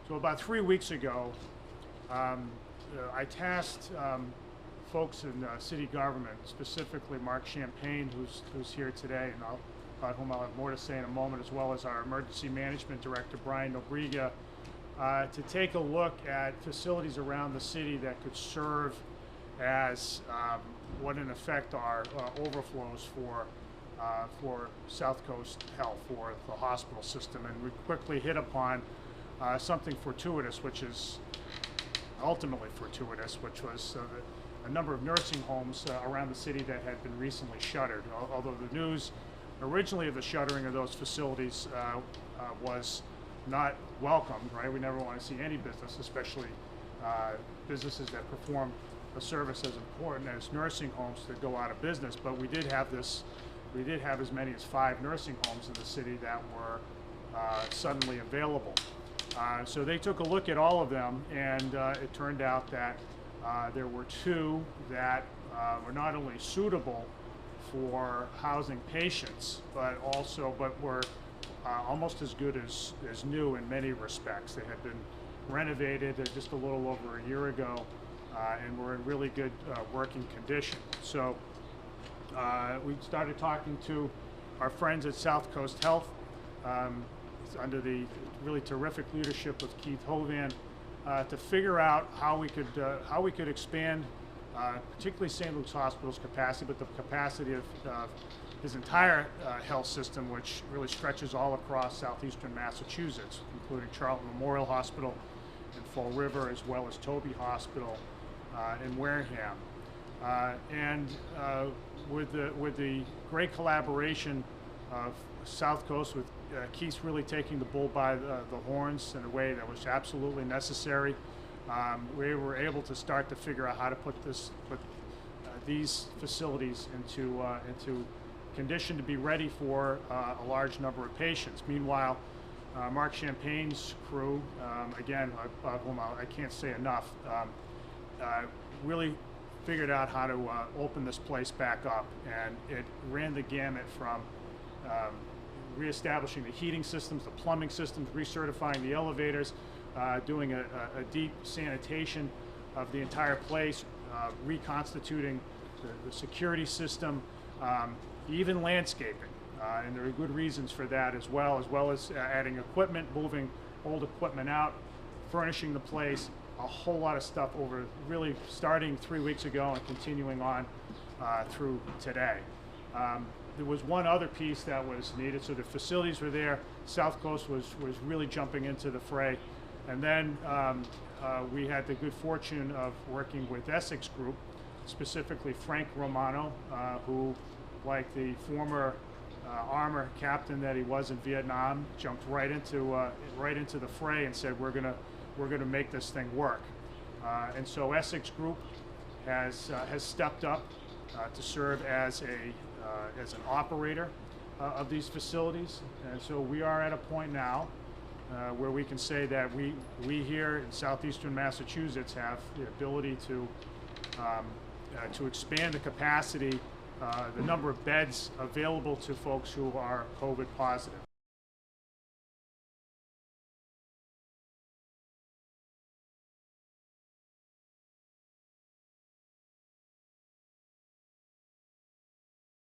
So about 3 weeks ago, I tasked folks in city government, specifically Mark Champagne, who's here today, and about whom I'll have more to say in a moment, as well as our emergency management director, Brian Nobriga, to take a look at facilities around the city that could serve as what in effect are overflows for Southcoast Health, for the hospital system. And we quickly hit upon something fortuitous, which is ultimately fortuitous, which was a number of nursing homes around the city that had been recently shuttered. Although the news originally of the shuttering of those facilities was not welcomed, right? We never want to see any business, especially businesses that perform a service as important as nursing homes, to go out of business. But we did have as many as 5 nursing homes in the city that were suddenly available. So they took a look at all of them, and it turned out that there were 2 that were not only suitable for housing patients, but were almost as good as new in many respects. They had been renovated just a little over a year ago, and were in really good working condition. So we started talking to our friends at Southcoast Health, under the really terrific leadership of Keith Hovan, to figure out how we could expand, particularly St. Luke's Hospital's capacity, but the capacity of his entire health system, which really stretches all across southeastern Massachusetts, including Charlton Memorial Hospital in Fall River, as well as Toby Hospital in Wareham. With the great collaboration of Southcoast, with Keith really taking the bull by the horns in a way that was absolutely necessary, we were able to start to figure out how to put these facilities into condition to be ready for a large number of patients. Meanwhile, Mark Champagne's crew, again, whom I can't say enough, really figured out how to open this place back up, and it ran the gamut from reestablishing the heating systems, the plumbing systems, recertifying the elevators, doing a deep sanitation of the entire place, reconstituting the security system, even landscaping. And there are good reasons for that as well as adding equipment, moving old equipment out, furnishing the place, a whole lot of stuff over, really starting 3 weeks ago and continuing on through today. There was one other piece that was needed. So the facilities were there. Southcoast was really jumping into the fray. And then we had the good fortune of working with Essex Group, specifically Frank Romano, who, like the former armor captain that he was in Vietnam, jumped right into the fray and said, we're gonna make this thing work. And so Essex Group has stepped up to serve as an operator of these facilities. And so we are at a point now where we can say that we here in southeastern Massachusetts have the ability to expand the capacity, the number of beds available to folks who are COVID positive.